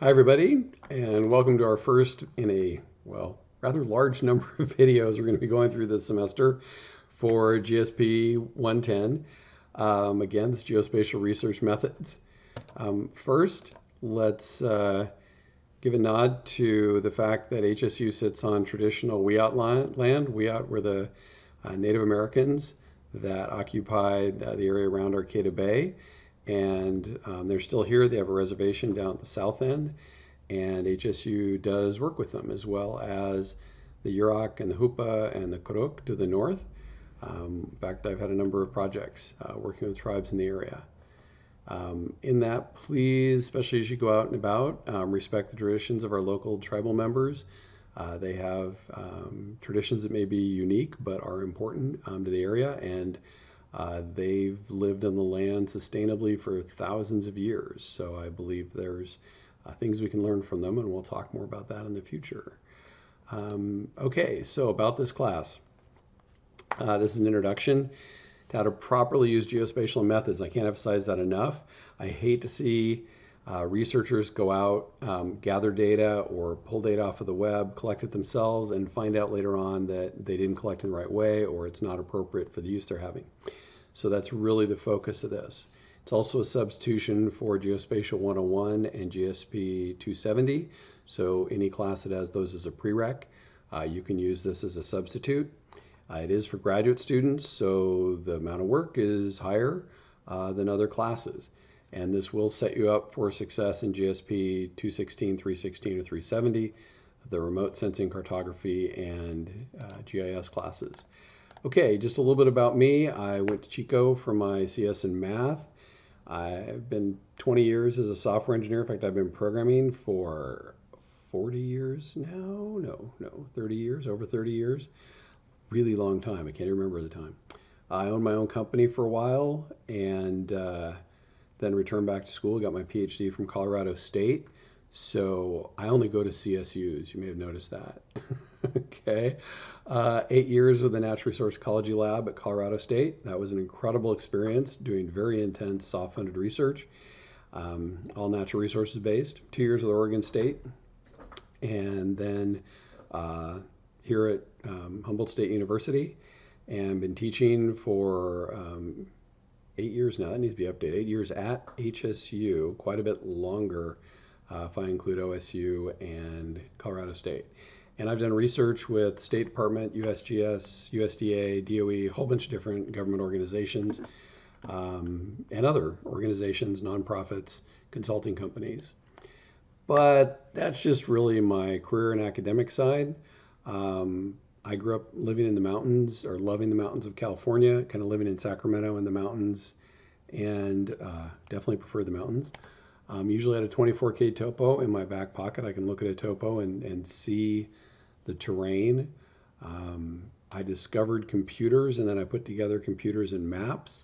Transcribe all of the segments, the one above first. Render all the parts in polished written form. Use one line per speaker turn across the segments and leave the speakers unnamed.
Hi, everybody, and welcome to our first in a, rather large number of videos we're going to be going through this semester for GSP 110. Again, this geospatial research methods. First, let's give a nod to the fact that HSU sits on traditional Wiyot land. Wiyot were the Native Americans that occupied the area around Arcata Bay, and they're still here. They have a reservation down at the south end, and HSU does work with them, as well as the Yurok and the Hupa and the Kuruk to the north. In fact, I've had a number of projects working with tribes in the area. In that, please, especially as you go out and about, respect the traditions of our local tribal members. They have traditions that may be unique but are important to the area, and they've lived on the land sustainably for thousands of years. So I believe there's things we can learn from them, and we'll talk more about that in the future. Okay, so about this class. This is an introduction to how to properly use geospatial methods. I can't emphasize that enough. I hate to see researchers go out, gather data or pull data off of the web, collect it themselves, and find out later on that they didn't collect it in the right way or it's not appropriate for the use they're having. So that's really the focus of this. It's also a substitution for Geospatial 101 and GSP 270. So any class that has those as a prereq, you can use this as a substitute. It is for graduate students, so the amount of work is higher than other classes. And this will set you up for success in GSP 216, 316, or 370, the remote sensing cartography and GIS classes. Okay, just a little bit about me. I went to Chico for my CS in math. I've been 20 years as a software engineer. In fact, I've been programming for 40 years now. No, 30 years, over 30 years. Really long time. I can't remember the time. I owned my own company for a while, and then returned back to school. Got my PhD from Colorado State. So I only go to CSUs. You may have noticed that. Okay. 8 years with the Natural Resource Ecology Lab at Colorado State. That was an incredible experience doing very intense soft-funded research, all natural resources based. 2 years with Oregon State. And then here at Humboldt State University, and been teaching for 8 years now. That needs to be updated. 8 years at HSU, quite a bit longer if I include OSU and Colorado State. And I've done research with State Department, USGS, USDA, DOE, a whole bunch of different government organizations, and other organizations, nonprofits, consulting companies. But that's just really my career and academic side. I grew up living in the mountains, or loving the mountains of California, kind of living in Sacramento in the mountains, and definitely prefer the mountains. Usually at a 24K topo in my back pocket, I can look at a topo and see the terrain. I discovered computers, and then I put together computers and maps,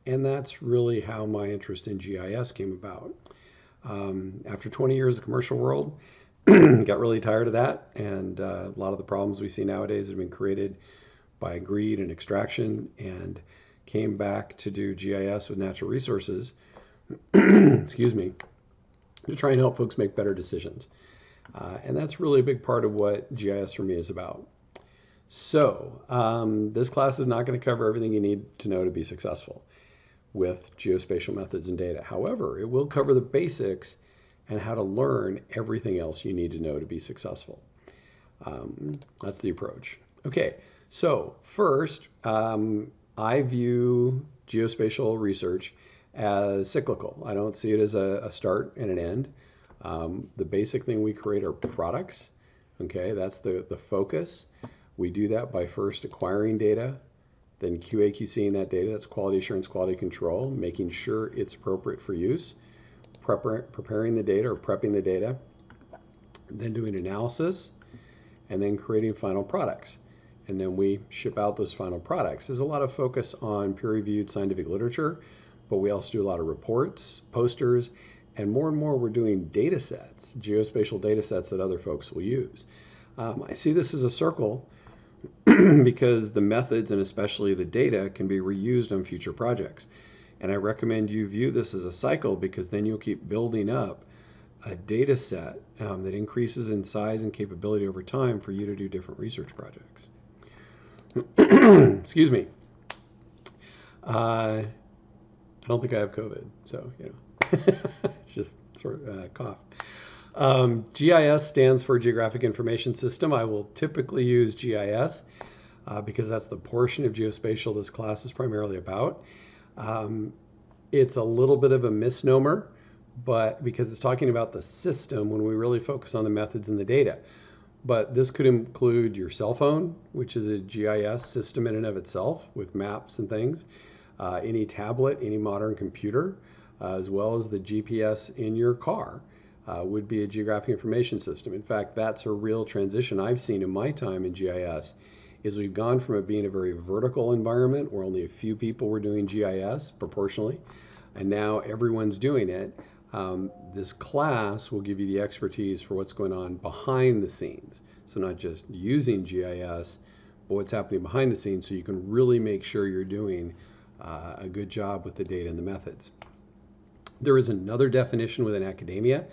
and that's really how my interest in GIS came about. After 20 years of the commercial world, got really tired of that, and a lot of the problems we see nowadays have been created by greed and extraction, and came back to do GIS with natural resources, excuse me, to try and help folks make better decisions. And that's really a big part of what GIS for me is about. So this class is not going to cover everything you need to know to be successful with geospatial methods and data. However, it will cover the basics and how to learn everything else you need to know to be successful. That's the approach. Okay, so first, I view geospatial research as cyclical. I don't see it as a start and an end. The basic thing we create are products. Okay, that's the focus. We do that by first acquiring data, then QA/QCing that data. That's quality assurance, quality control, making sure it's appropriate for use, preparing the data or prepping the data, then doing analysis, and then creating final products. And then we ship out those final products. There's a lot of focus on peer-reviewed scientific literature, but we also do a lot of reports, posters, and more we're doing data sets, geospatial data sets that other folks will use. I see this as a circle because the methods and especially the data can be reused on future projects. And I recommend you view this as a cycle, because then you'll keep building up a data set that increases in size and capability over time for you to do different research projects. Excuse me. I don't think I have COVID, so it's just sort of a cough. GIS stands for Geographic Information System. I will typically use GIS because that's the portion of geospatial this class is primarily about. It's a little bit of a misnomer, but because it's talking about the system when we really focus on the methods and the data. But this could include your cell phone, which is a GIS system in and of itself with maps and things, any tablet, any modern computer, as well as the GPS in your car would be a geographic information system. In fact, that's a real transition I've seen in my time in GIS, is we've gone from it being a very vertical environment where only a few people were doing GIS proportionally, and now everyone's doing it. This class will give you the expertise for what's going on behind the scenes. So not just using GIS, but what's happening behind the scenes so you can really make sure you're doing a good job with the data and the methods. There is another definition within academia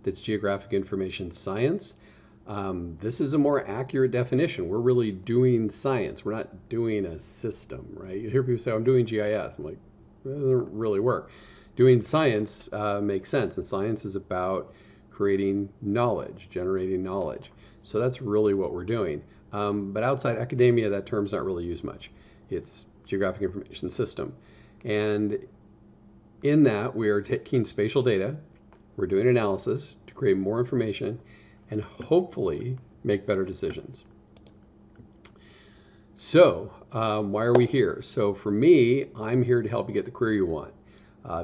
that's geographic information science. This is a more accurate definition. We're really doing science. We're not doing a system, right? You hear people say, I'm doing GIS. I'm like, well, that doesn't really work. Doing science makes sense, and science is about creating knowledge, generating knowledge. So that's really what we're doing. But outside academia, that term's not really used much. It's geographic information system. And in that, we are taking spatial data, we're doing analysis to create more information, and hopefully make better decisions. So why are we here? So for me, I'm here to help you get the career you want.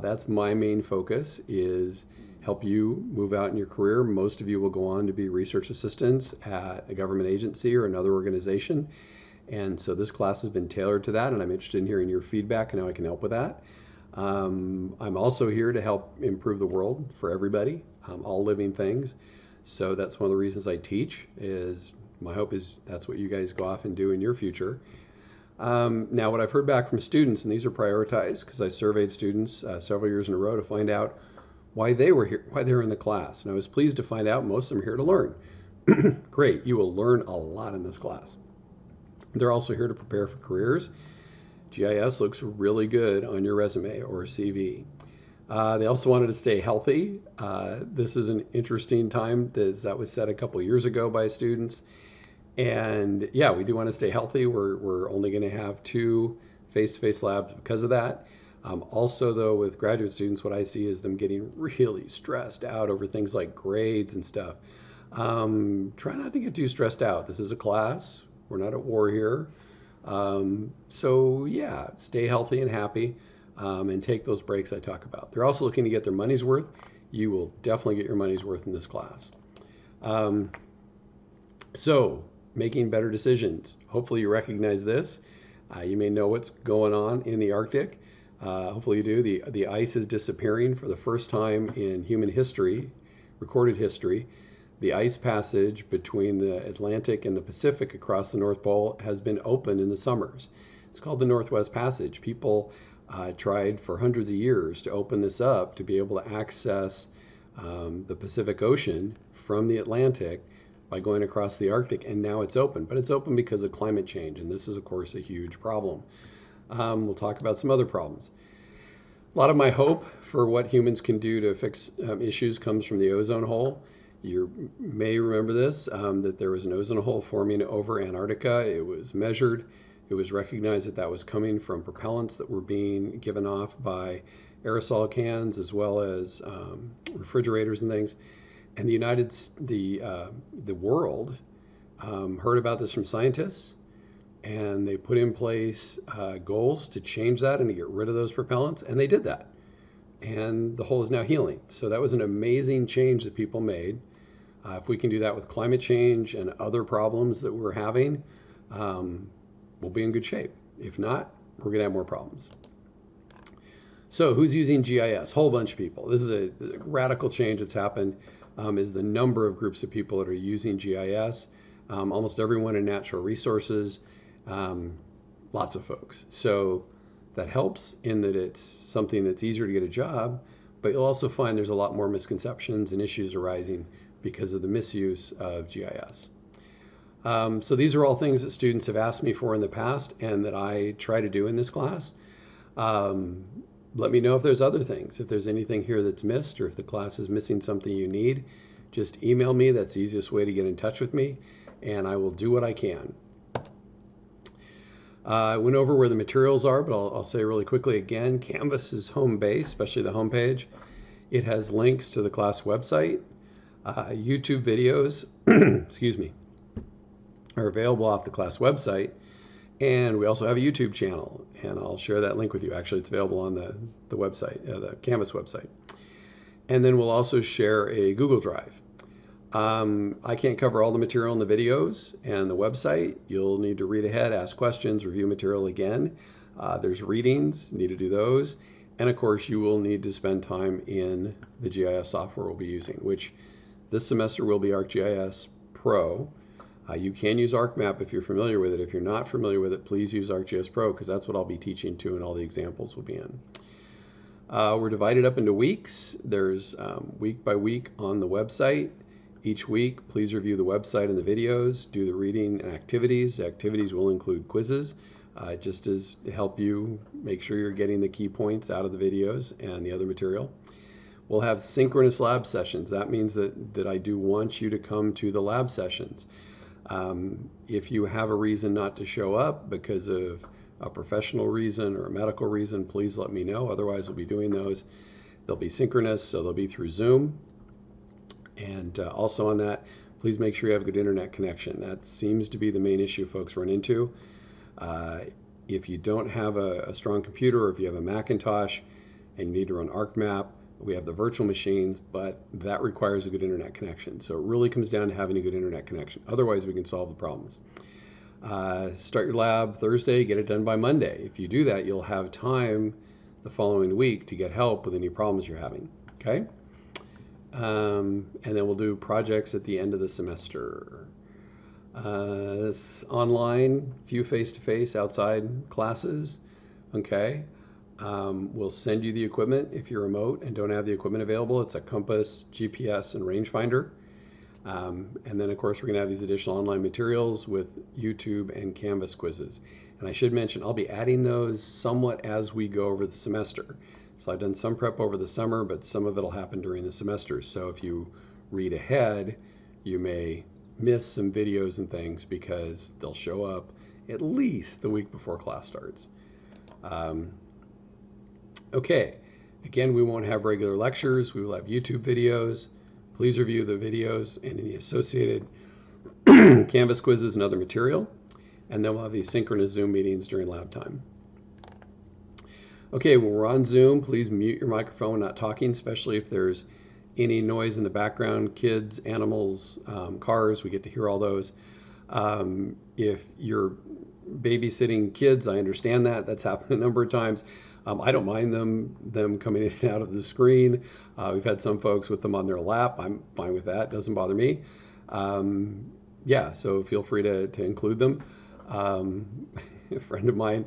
That's my main focus, is help you move out in your career. Most of you will go on to be research assistants at a government agency or another organization. And so this class has been tailored to that, and I'm interested in hearing your feedback and how I can help with that. I'm also here to help improve the world for everybody, all living things. So that's one of the reasons I teach, is my hope is that's what you guys go off and do in your future. Now, what I've heard back from students, and these are prioritized because I surveyed students several years in a row to find out why they were here, why they were in the class. And I was pleased to find out most of them are here to learn. Great, you will learn a lot in this class. They're also here to prepare for careers. GIS looks really good on your resume or CV. They also wanted to stay healthy. This is an interesting time that was said a couple years ago by students. And yeah, we do want to stay healthy. We're only going to have 2 face-to-face labs because of that. Also, though, with graduate students, what I see is them getting really stressed out over things like grades and stuff. Try not to get too stressed out. This is a class. We're not at war here. So yeah, stay healthy and happy, and take those breaks I talk about. They're also looking to get their money's worth. You will definitely get your money's worth in this class. So making better decisions. Hopefully you recognize this. You may know what's going on in the Arctic. Hopefully you do. The ice is disappearing for the first time in human history, recorded history. The ice passage between the Atlantic and the Pacific across the North Pole has been open in the summers. It's called the Northwest Passage. People tried for hundreds of years to open this up to be able to access the Pacific Ocean from the Atlantic by going across the Arctic, and now it's open. But it's open because of climate change, and this is, of course, a huge problem. We'll talk about some other problems. A lot of my hope for what humans can do to fix issues comes from the ozone hole. You may remember this, that there was an ozone hole forming over Antarctica. It was measured. It was recognized that that was coming from propellants that were being given off by aerosol cans as well as refrigerators and things. And the world heard about this from scientists, and they put in place goals to change that and to get rid of those propellants, and they did that. And the hole is now healing. So that was an amazing change that people made. If we can do that with climate change and other problems that we're having, we'll be in good shape. If not, we're going to have more problems. So who's using GIS? Whole bunch of people. This is a radical change that's happened, is the number of groups of people that are using GIS. Almost everyone in natural resources, lots of folks. So that helps in that it's something that's easier to get a job, but you'll also find there's a lot more misconceptions and issues arising because of the misuse of GIS. So these are all things that students have asked me for in the past and that I try to do in this class. Let me know if there's other things, if there's anything here that's missed, or if the class is missing something you need. Just email me. That's the easiest way to get in touch with me, and I will do what I can. I went over where the materials are, but I'll say really quickly again, Canvas is home base, especially the home page. It has links to the class website. YouTube videos, excuse me, are available off the class website. And we also have a YouTube channel, and I'll share that link with you. Actually, it's available on the website, the Canvas website. And then we'll also share a Google Drive. I can't cover all the material in the videos and the website. You'll need to read ahead, ask questions, review material again. There's readings, need to do those. And of course, you will need to spend time in the GIS software we'll be using, which this semester will be ArcGIS Pro. You can use ArcMap if you're familiar with it. If you're not familiar with it, please use ArcGIS Pro, because that's what I'll be teaching to and all the examples will be in. We're divided up into weeks. There's week by week on the website. Each week, please review the website and the videos, do the reading and activities. The activities will include quizzes, just as to help you make sure you're getting the key points out of the videos and the other material. We'll have synchronous lab sessions. That means that I do want you to come to the lab sessions. If you have a reason not to show up because of a professional reason or a medical reason, please let me know. Otherwise, we'll be doing those. They'll be synchronous, so they'll be through Zoom. And also on that, please make sure you have a good internet connection. That seems to be the main issue folks run into. If you don't have a strong computer, or if you have a Macintosh and you need to run ArcMap, we have the virtual machines, but that requires a good internet connection. So it really comes down to having a good internet connection. Otherwise, we can solve the problems. Start your lab Thursday, get it done by Monday. If you do that, you'll have time the following week to get help with any problems you're having, okay? And then we'll do projects at the end of the semester. This online, few face-to-face outside classes, okay? We'll send you the equipment if you're remote and don't have the equipment available. It's a compass, GPS, and rangefinder. And then, of course, we're going to have these additional online materials with YouTube and Canvas quizzes. And I should mention, I'll be adding those somewhat as we go over the semester. So I've done some prep over the summer, but some of it will happen during the semester. So if you read ahead, you may miss some videos and things because they'll show up at least the week before class starts. Okay, again, we won't have regular lectures. We will have YouTube videos. Please review the videos and any associated Canvas quizzes and other material. And then we'll have these synchronous Zoom meetings during lab time. Okay, when we're on Zoom, please mute your microphone when not talking, especially if there's any noise in the background, kids, animals, cars, we get to hear all those. If you're babysitting kids, I understand that. That's happened a number of times. I don't mind them coming in and out of the screen. We've had some folks with them on their lap. I'm fine with that. Doesn't bother me. Yeah, so feel free to include them. A friend of mine,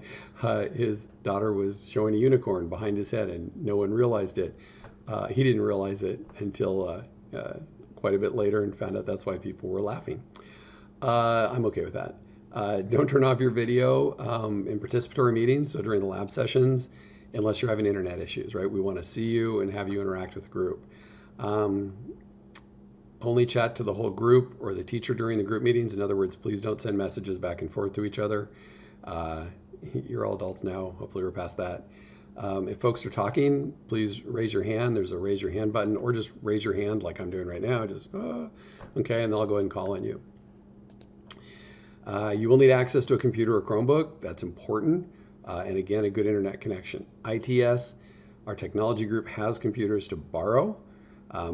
his daughter was showing a unicorn behind his head, and no one realized it. He didn't realize it until quite a bit later, and found out that's why people were laughing. I'm okay with that. Don't turn off your video in participatory meetings, so during the lab sessions, unless you're having internet issues, right? We want to see you and have you interact with the group. Only chat to the whole group or the teacher during the group meetings. In other words, please don't send messages back and forth to each other. You're all adults now. Hopefully we're past that. If folks are talking, please raise your hand. There's a raise your hand button, or just raise your hand like I'm doing right now. Just, okay, and then I'll go ahead and call on you. You will need access to a computer or Chromebook. That's important. And again, a good internet connection. ITS, our technology group, has computers to borrow.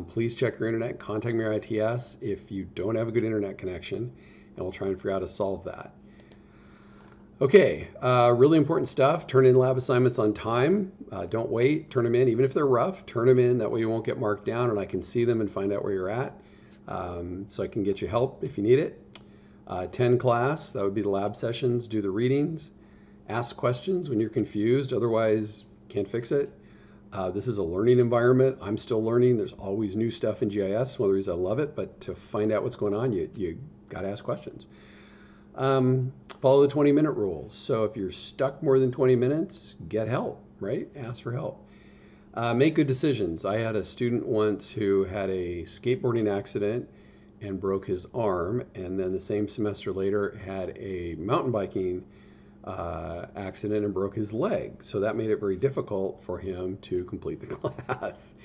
Please check your internet, contact your ITS if you don't have a good internet connection, and we'll try and figure out how to solve that. Okay, really important stuff. Turn in lab assignments on time. Don't wait, turn them in. Even if they're rough, turn them in. That way you won't get marked down and I can see them and find out where you're at. So I can get you help if you need it. 10 class, that would be the lab sessions. Do the readings. Ask questions when you're confused, otherwise can't fix it. This is a learning environment. I'm still learning. There's always new stuff in GIS. One of the reasons I love it, but to find out what's going on, you got to ask questions. Follow the 20-minute rules. So if you're stuck more than 20 minutes, get help, right? Ask for help. Make good decisions. I had a student once who had a skateboarding accident and broke his arm, and then the same semester later had a mountain biking accident and broke his leg. So that made it very difficult for him to complete the class.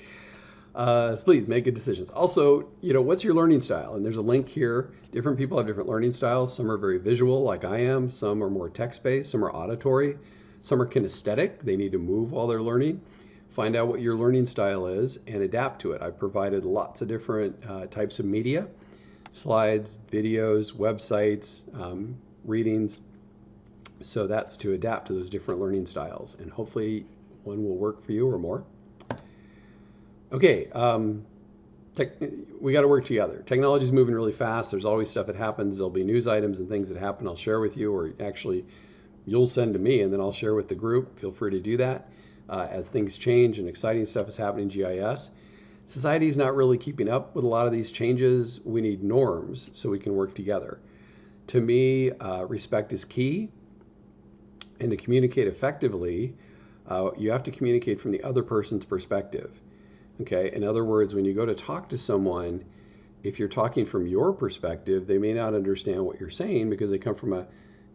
So please make good decisions. Also, what's your learning style? And there's a link here. Different people have different learning styles. Some are very visual, like I am. Some are more text-based. Some are auditory. Some are kinesthetic. They need to move while they're learning. Find out what your learning style is and adapt to it. I've provided lots of different types of media, slides, videos, websites, readings. So that's to adapt to those different learning styles. And hopefully one will work for you or more. Okay, we got to work together. Technology is moving really fast. There's always stuff that happens. There'll be news items and things that happen I'll share with you, or actually you'll send to me and then I'll share with the group. Feel free to do that. As things change and exciting stuff is happening in GIS. Society is not really keeping up with a lot of these changes. We need norms so we can work together. To me, respect is key. And to communicate effectively, you have to communicate from the other person's perspective. Okay, in other words, when you go to talk to someone, if you're talking from your perspective, they may not understand what you're saying because they come from a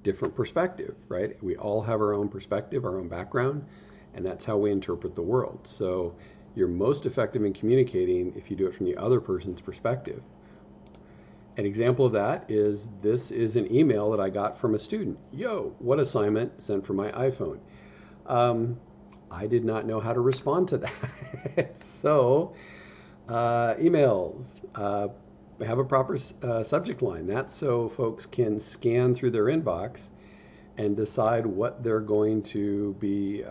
different perspective, right? We all have our own perspective, our own background, and that's how we interpret the world. So you're most effective in communicating if you do it from the other person's perspective. An example of that is, this is an email that I got from a student. Yo, what assignment sent from my iPhone? I did not know how to respond to that. So emails have a proper subject line. That's so folks can scan through their inbox and decide what they're going to be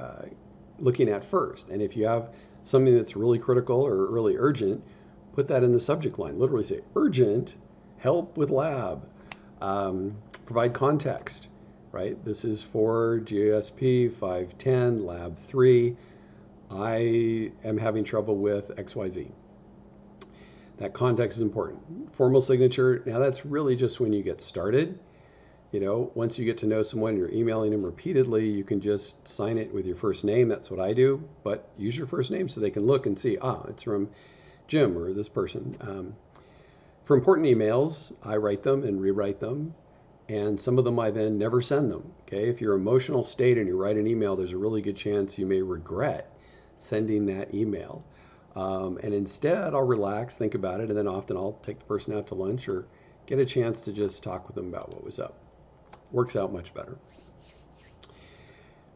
looking at first. And if you have something that's really critical or really urgent, put that in the subject line. Literally say, urgent, help with lab. Provide context. Right? This is for GSP 510, Lab 3. I am having trouble with XYZ. That context is important. Formal signature, now that's really just when you get started. Once you get to know someone, you're emailing them repeatedly, you can just sign it with your first name. That's what I do. But use your first name so they can look and see, it's from Jim or this person. For important emails, I write them and rewrite them. And some of them I then never send them. Okay, if you're emotional state and you write an email, there's a really good chance you may regret sending that email. And instead, I'll relax, think about it, and then often I'll take the person out to lunch or get a chance to just talk with them about what was up. Works out much better.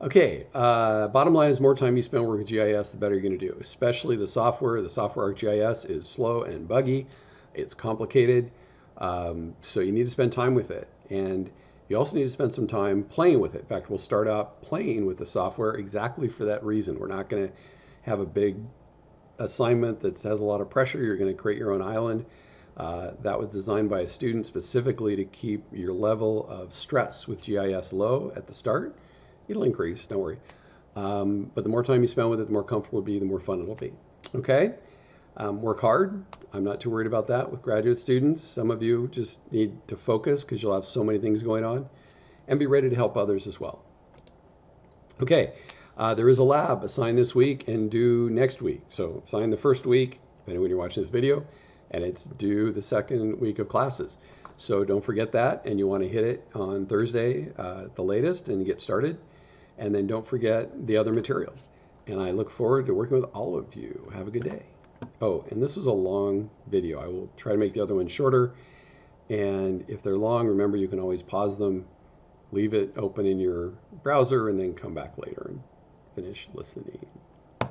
Okay, bottom line is, more time you spend working with GIS, the better you're going to do. Especially the software. The software ArcGIS is slow and buggy. It's complicated. So you need to spend time with it. And you also need to spend some time playing with it. In fact, we'll start out playing with the software exactly for that reason. We're not going to have a big assignment that has a lot of pressure. You're going to create your own island. That was designed by a student specifically to keep your level of stress with GIS low at the start. It'll increase, don't worry. But the more time you spend with it, the more comfortable it'll be, the more fun it'll be. Okay? Work hard. I'm not too worried about that with graduate students. Some of you just need to focus because you'll have so many things going on, and be ready to help others as well. Okay, there is a lab assigned this week and due next week. So assign the first week, depending on when you're watching this video, and it's due the second week of classes. So don't forget that, and you want to hit it on Thursday at the latest and get started. And then don't forget the other material. And I look forward to working with all of you. Have a good day. Oh, and this was a long video. I will try to make the other one shorter. And if they're long, remember you can always pause them, leave it open in your browser, and then come back later and finish listening.